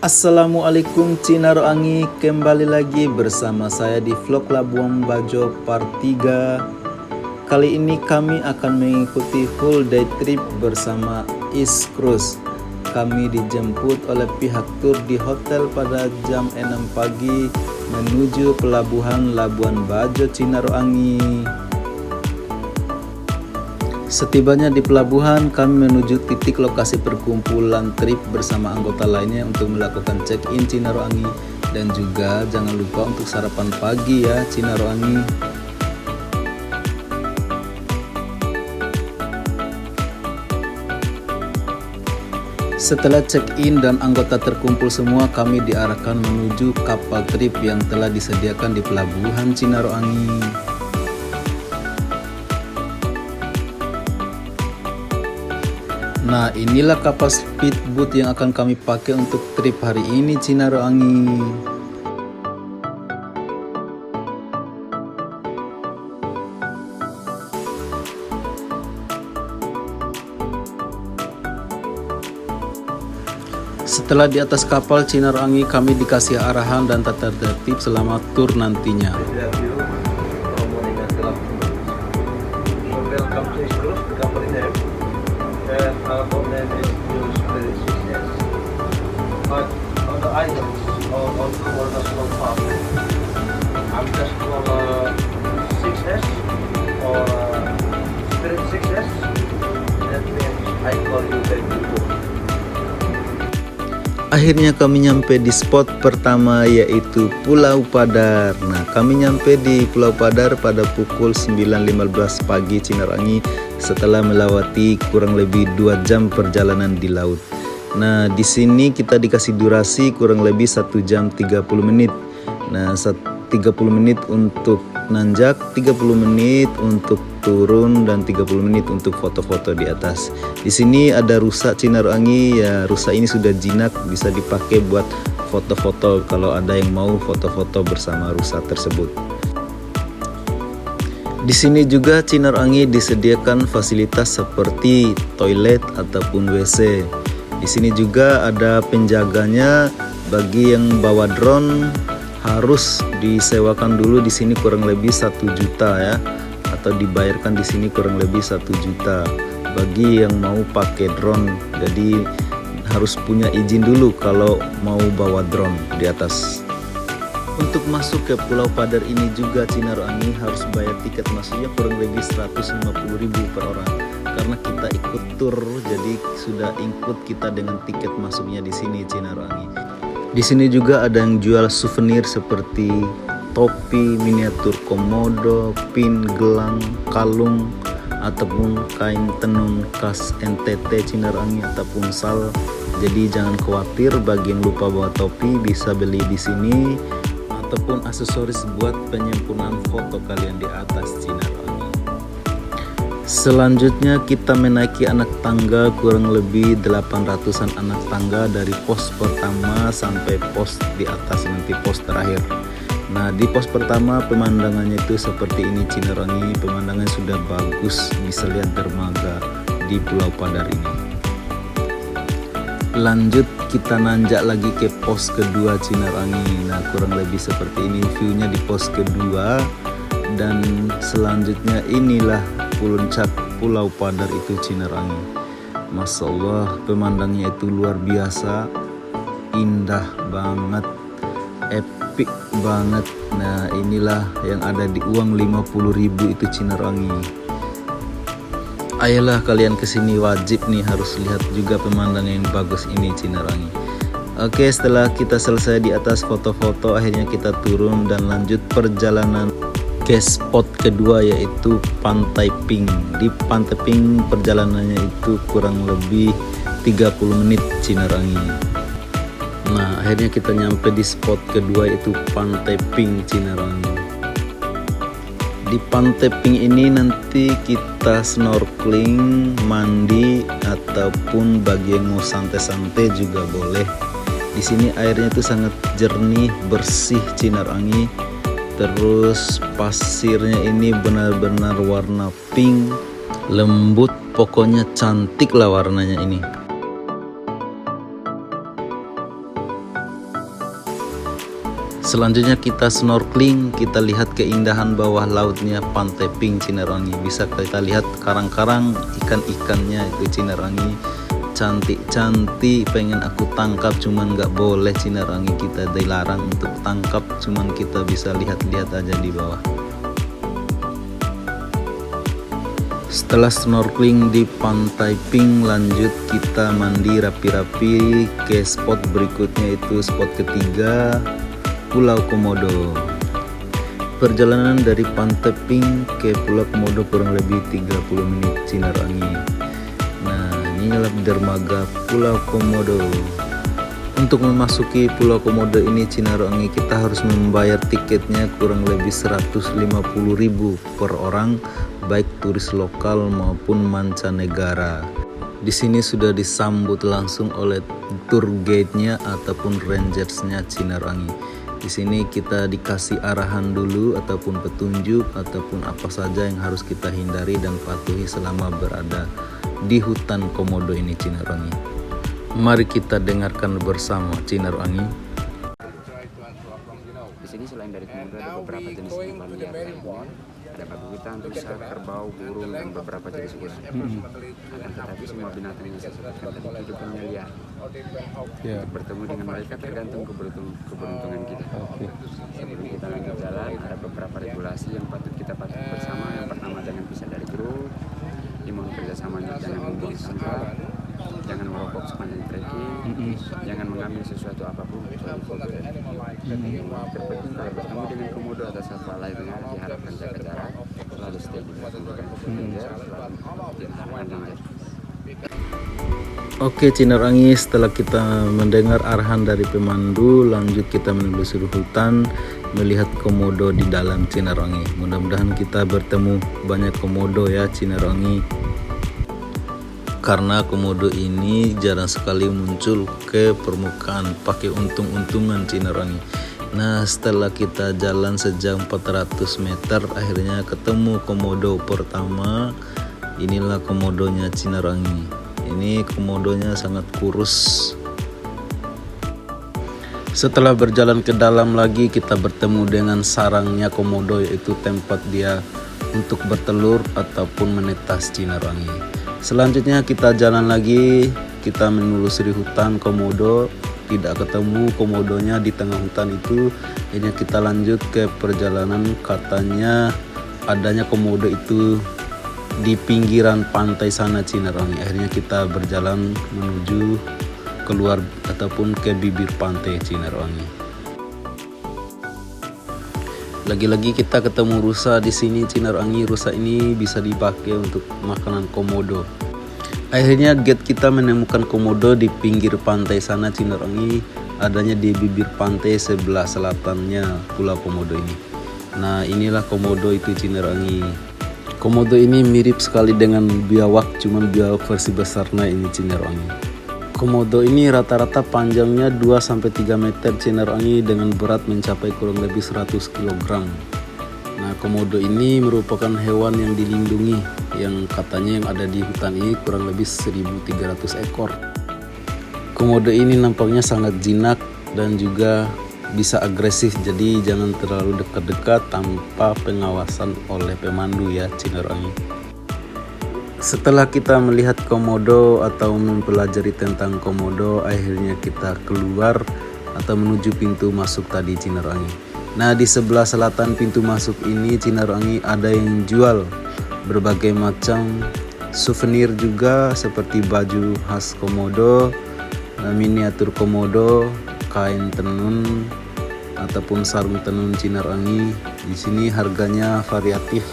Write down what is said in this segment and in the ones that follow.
Assalamualaikum Cinaroangi, kembali lagi bersama saya di vlog Labuan Bajo part 3. Kali ini kami akan mengikuti full day trip bersama East Cruise. Kami dijemput oleh pihak tur di hotel pada jam 6 pagi menuju pelabuhan Labuan Bajo Cinaroangi. Setibanya di pelabuhan, kami menuju titik lokasi perkumpulan trip bersama anggota lainnya untuk melakukan check-in Cinaroangi. Dan juga jangan lupa untuk sarapan pagi ya Cinaroangi. Setelah check-in dan anggota terkumpul semua, kami diarahkan menuju kapal trip yang telah disediakan di pelabuhan Cinaroangi. Nah, inilah kapal speedboat yang akan kami pakai untuk trip hari ini Cinaroangi. Setelah di atas kapal Cinaroangi, kami dikasih arahan dan tata tertib selama tur nantinya. And our boat name is Blue Spirit 6S. But on the items on our national park, I'm just call 6S or Spirit 6S. That means I call you back to go. Akhirnya kami nyampe di spot pertama, yaitu Pulau Padar. Nah, kami nyampe di Pulau Padar pada pukul 9.15 pagi Cinaroangi setelah melewati kurang lebih 2 jam perjalanan di laut. Nah, di sini kita dikasih durasi kurang lebih 1 jam 30 menit. Nah, 30 menit untuk nanjak, 30 menit untuk turun, dan 30 menit untuk foto-foto di atas. Di sini ada rusa Cinaroangi, ya rusa ini sudah jinak, bisa dipakai buat foto-foto kalau ada yang mau foto-foto bersama rusa tersebut. Di sini juga Cinaroangi disediakan fasilitas seperti toilet ataupun WC. Di sini juga ada penjaganya. Bagi yang bawa drone harus disewakan dulu di sini kurang lebih 1 juta ya, atau dibayarkan di sini kurang lebih 1 juta bagi yang mau pakai drone. Jadi harus punya izin dulu kalau mau bawa drone di atas. Untuk masuk ke Pulau Padar ini juga Cinaroangi harus bayar tiket masuknya kurang lebih 150.000 per orang. Karena kita ikut tur, jadi sudah include kita dengan tiket masuknya di sini Cinaroangi. Di sini juga ada yang jual souvenir seperti topi, miniatur komodo, pin, gelang, kalung, ataupun kain tenun khas NTT Cinaroangi ataupun sal. Jadi jangan khawatir, bagi yang lupa bawa topi bisa beli di sini, ataupun aksesoris buat penyempurnaan foto kalian di atas Cinaroangi. Selanjutnya kita menaiki anak tangga, kurang lebih 800-an anak tangga dari pos pertama sampai pos di atas, nanti pos terakhir. Nah, di pos pertama pemandangannya itu seperti ini Cinaroangi, pemandangan sudah bagus, bisa lihat dermaga di Pulau Padar ini. Lanjut kita nanjak lagi ke pos kedua Cinaroangi. Nah, kurang lebih seperti ini view-nya di pos kedua. Dan selanjutnya inilah puncak Pulau Padar itu Cinaroangi. Masya Allah, pemandangnya itu luar biasa, indah banget, epic banget. Nah, inilah yang ada di uang 50.000 itu Cinaroangi. Ayolah kalian kesini, wajib nih harus lihat juga pemandangan yang bagus ini Cinaroangi. Oke, setelah kita selesai di atas foto-foto, akhirnya kita turun dan lanjut perjalanan ke spot kedua, yaitu Pantai Pink. Di Pantai Pink perjalanannya itu kurang lebih 30 menit Cinaroangi. Nah, akhirnya kita nyampe di spot kedua, yaitu Pantai Pink Cinaroangi. Di Pantai Pink ini nanti kita snorkeling, mandi, ataupun bagi yang mau santai-santai juga boleh. Di sini airnya itu sangat jernih, bersih Cinaroangi. Terus pasirnya ini benar-benar warna pink, lembut, pokoknya cantik lah warnanya ini. Selanjutnya kita snorkeling, kita lihat keindahan bawah lautnya Pantai Pink Cinerangi. Bisa kita lihat karang-karang, ikan-ikannya itu Cinerangi. Cantik-cantik, pengen aku tangkap cuman nggak boleh Cinerangi, kita dilarang untuk tangkap, cuman kita bisa lihat-lihat aja di bawah. Setelah snorkeling di Pantai Pink, lanjut kita mandi rapi-rapi ke spot berikutnya, itu spot ketiga, Pulau Komodo. Perjalanan dari Pantai Pink ke Pulau Komodo kurang lebih 30 menit Cinerangi. Nah, inilah dermaga Pulau Komodo. Untuk memasuki Pulau Komodo ini Cinerangi, kita harus membayar tiketnya kurang lebih 150.000 per orang, baik turis lokal maupun mancanegara. Di sini sudah disambut langsung oleh tour guide-nya ataupun rangers-nya Cinerangi. Di sini kita dikasih arahan dulu ataupun petunjuk ataupun apa saja yang harus kita hindari dan patuhi selama berada di hutan Komodo ini Cinerangi. Mari kita dengarkan bersama Cinerangi. Di sini selain dari Komodo ada beberapa jenis hewan liar lainnya. Ada babi hutan, rusa, kerbau, burung, dan beberapa jenis ular. Akan tetapi semua binatang yang saya sebutkan tadi kehidupannya liar. Untuk bertemu dengan mereka tergantung keberuntungan kita. Sebelum kita lanjut jalan, ada beberapa regulasi yang patut kita patuhi bersama. Yang pertama, jangan pisah dari grup. Dimohon kerjasamanya, jangan membuang sampah, jangan merokok sepanjang trekking, jangan mengambil sesuatu apapun kecuali foto. Yang terpenting, kalau bertemu dengan komodo atau satwa lainnya, diharapkan jaga jarak, selalu stay di belakang selalu pandang air. Oke Cinerangi, setelah kita mendengar arahan dari pemandu, lanjut kita menelusuri hutan melihat komodo di dalam Cinerangi. Mudah-mudahan kita bertemu banyak komodo ya Cinerangi, karena komodo ini jarang sekali muncul ke permukaan pakai untung-untungan Cinerangi. Nah, setelah kita jalan sejauh 400 meter akhirnya ketemu komodo pertama. Inilah komodonya Cinerangi. Ini komodonya sangat kurus. Setelah berjalan ke dalam lagi, kita bertemu dengan sarangnya komodo, yaitu tempat dia untuk bertelur ataupun menetas Cinerangi. Selanjutnya kita jalan lagi, kita menelusuri hutan komodo, tidak ketemu komodonya di tengah hutan itu. Ini kita lanjut ke perjalanan, katanya adanya komodo itu di pinggiran pantai sana Cinerangi. Akhirnya kita berjalan menuju keluar ataupun ke bibir pantai Cinerangi. Lagi-lagi kita ketemu rusa di sini Cinerangi. Rusa ini bisa dipakai untuk makanan komodo. Akhirnya guide kita menemukan komodo di pinggir pantai sana Cinerangi, adanya di bibir pantai sebelah selatannya Pulau Komodo ini. Nah, inilah komodo itu Cinerangi. Komodo ini mirip sekali dengan biawak, cuman biawak versi besarnya ini Cinerangi. Komodo ini rata-rata panjangnya 2-3 meter Cinerangi dengan berat mencapai kurang lebih 100 kg. Nah, komodo ini merupakan hewan yang dilindungi, yang katanya yang ada di hutan ini kurang lebih 1.300 ekor. Komodo ini nampaknya sangat jinak dan juga bisa agresif, jadi jangan terlalu dekat-dekat tanpa pengawasan oleh pemandu ya Cinerangi. Setelah kita melihat komodo atau mempelajari tentang komodo, akhirnya kita keluar atau menuju pintu masuk tadi Cinerangi. Nah, di sebelah selatan pintu masuk ini Cinerangi ada yang jual berbagai macam souvenir juga, seperti baju khas komodo, miniatur komodo, kain tenun ataupun sarung tenun Cinerangi. Di sini harganya variatif.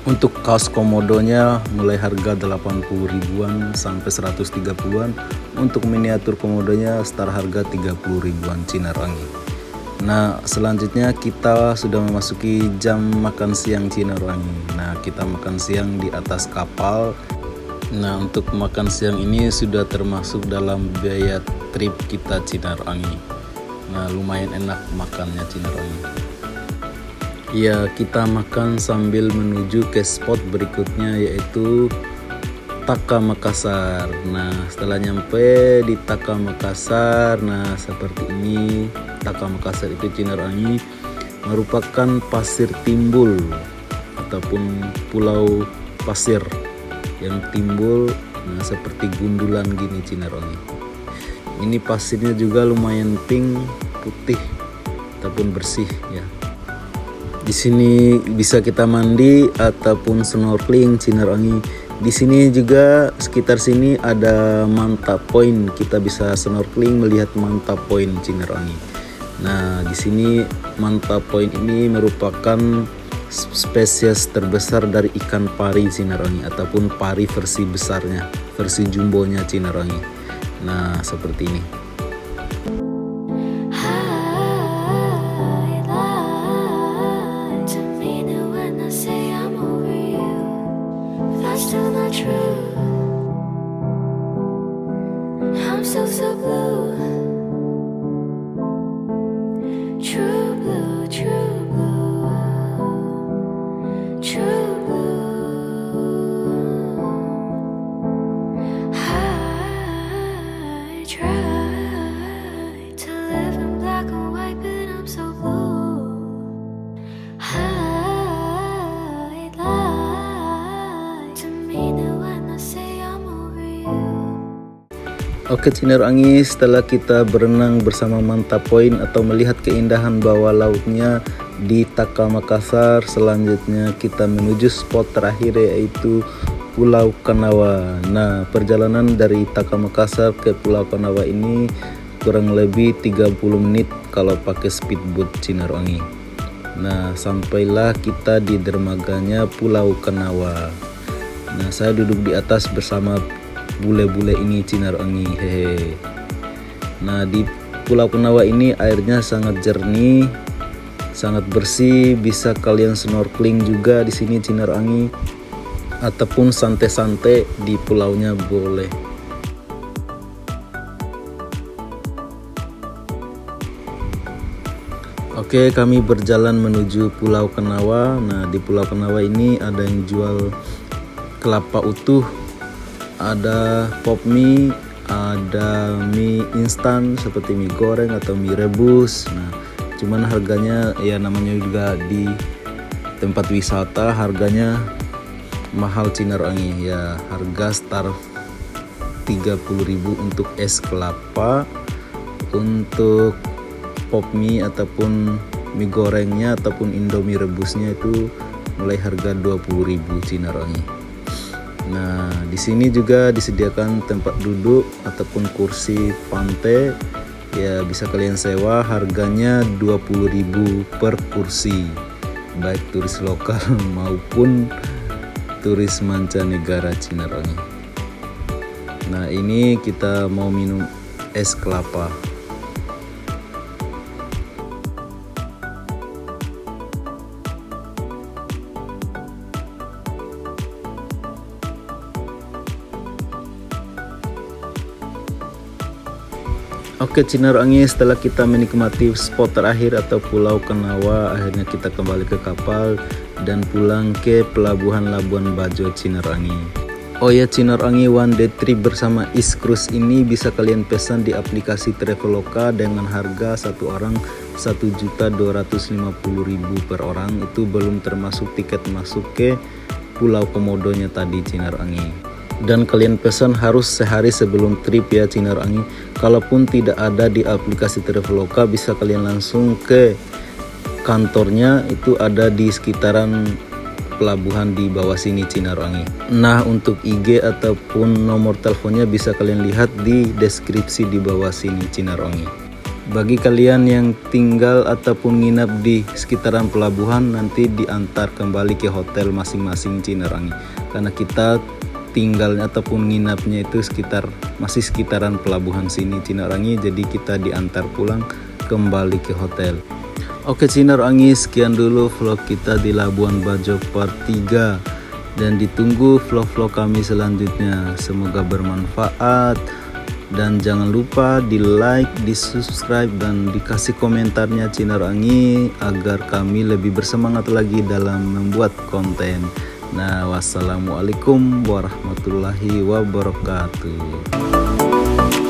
Untuk kaos komodonya mulai harga 80 ribuan sampai 130-an. Untuk miniatur komodonya start harga 30 ribuan Cinerangi. Nah, selanjutnya kita sudah memasuki jam makan siang Cinerangi. Nah, kita makan siang di atas kapal. Nah, untuk makan siang ini sudah termasuk dalam biaya trip kita Cinerangi. Nah, lumayan enak makannya Cinerangi. Ya, kita makan sambil menuju ke spot berikutnya, yaitu Taka Makassar. Nah, setelah nyampe di Taka Makassar, nah seperti ini. Taka Makassar itu Cinerangi merupakan pasir timbul ataupun pulau pasir yang timbul, nah seperti gundulan gini Cinerangi. Ini pasirnya juga lumayan pink, putih ataupun bersih ya. Di sini bisa kita mandi ataupun snorkeling Cinerangi. Di sini juga sekitar sini ada Manta Point. Kita bisa snorkeling melihat Manta Point Cinerangi. Nah, di sini Manta Point ini merupakan spesies terbesar dari ikan pari Cinerangi ataupun pari versi besarnya, versi jumbonya Cinerangi. Nah, seperti ini. Still not true. I'm still so blue. True blue, true blue, true blue. I try to live in black and white, but I'm so blue. I'd lie to me now when I say I'm over you. Oke Cinerangi, setelah kita berenang bersama Manta Point atau melihat keindahan bawah lautnya di Taka Makassar, selanjutnya kita menuju spot terakhir yaitu Pulau Kanawa. Nah, perjalanan dari Taka Makassar ke Pulau Kanawa ini kurang lebih 30 menit kalau pakai speedboat Cinerangi. Nah, sampailah kita di dermaganya Pulau Kanawa. Nah, saya duduk di atas bersama bule-bule ini Cinerangi, hehe. Nah, di Pulau Kanawa ini airnya sangat jernih, sangat bersih, bisa kalian snorkeling juga di sini Cinerangi ataupun santai-santai di pulaunya boleh. Oke, kami berjalan menuju Pulau Kanawa. Nah, di Pulau Kanawa ini ada yang jual kelapa utuh, ada pop mie, ada mie instan seperti mie goreng atau mie rebus. Nah, cuman harganya ya namanya juga di tempat wisata, harganya mahal Cinerangi ya. Harga start 30.000 untuk es kelapa, untuk pop mie ataupun mie gorengnya ataupun indomie rebusnya itu mulai harga 20.000 Cinerangi. Nah, di sini juga disediakan tempat duduk ataupun kursi pantai. Ya, bisa kalian sewa, harganya 20.000 per kursi. Baik turis lokal maupun turis mancanegara Cinerangi. Nah, ini kita mau minum es kelapa. Oke Cinerangi, setelah kita menikmati spot terakhir atau Pulau Kanawa, akhirnya kita kembali ke kapal dan pulang ke Pelabuhan Labuan Bajo Cinerangi. Oh ya Cinerangi, one day trip bersama East Cruise ini bisa kalian pesan di aplikasi Traveloka dengan harga satu orang 1.250.000 per orang. Itu belum termasuk tiket masuk ke Pulau Komodonya tadi Cinerangi. Dan kalian pesan harus sehari sebelum trip ya Cinerangi. Kalaupun tidak ada di aplikasi Traveloka, bisa kalian langsung ke kantornya, itu ada di sekitaran pelabuhan di bawah sini Cinerangi. Nah, untuk IG ataupun nomor teleponnya bisa kalian lihat di deskripsi di bawah sini Cinerangi. Bagi kalian yang tinggal ataupun nginap di sekitaran pelabuhan, nanti diantar kembali ke hotel masing-masing Cinerangi. Karena kita tinggalnya ataupun nginapnya itu masih sekitaran pelabuhan sini Cinerangi, jadi kita diantar pulang kembali ke hotel. Oke Cinerangi, sekian dulu vlog kita di Labuan Bajo part 3 dan ditunggu vlog-vlog kami selanjutnya. Semoga bermanfaat dan jangan lupa di like, di subscribe dan dikasih komentarnya Cinerangi agar kami lebih bersemangat lagi dalam membuat konten. Nah, wassalamualaikum warahmatullahi wabarakatuh.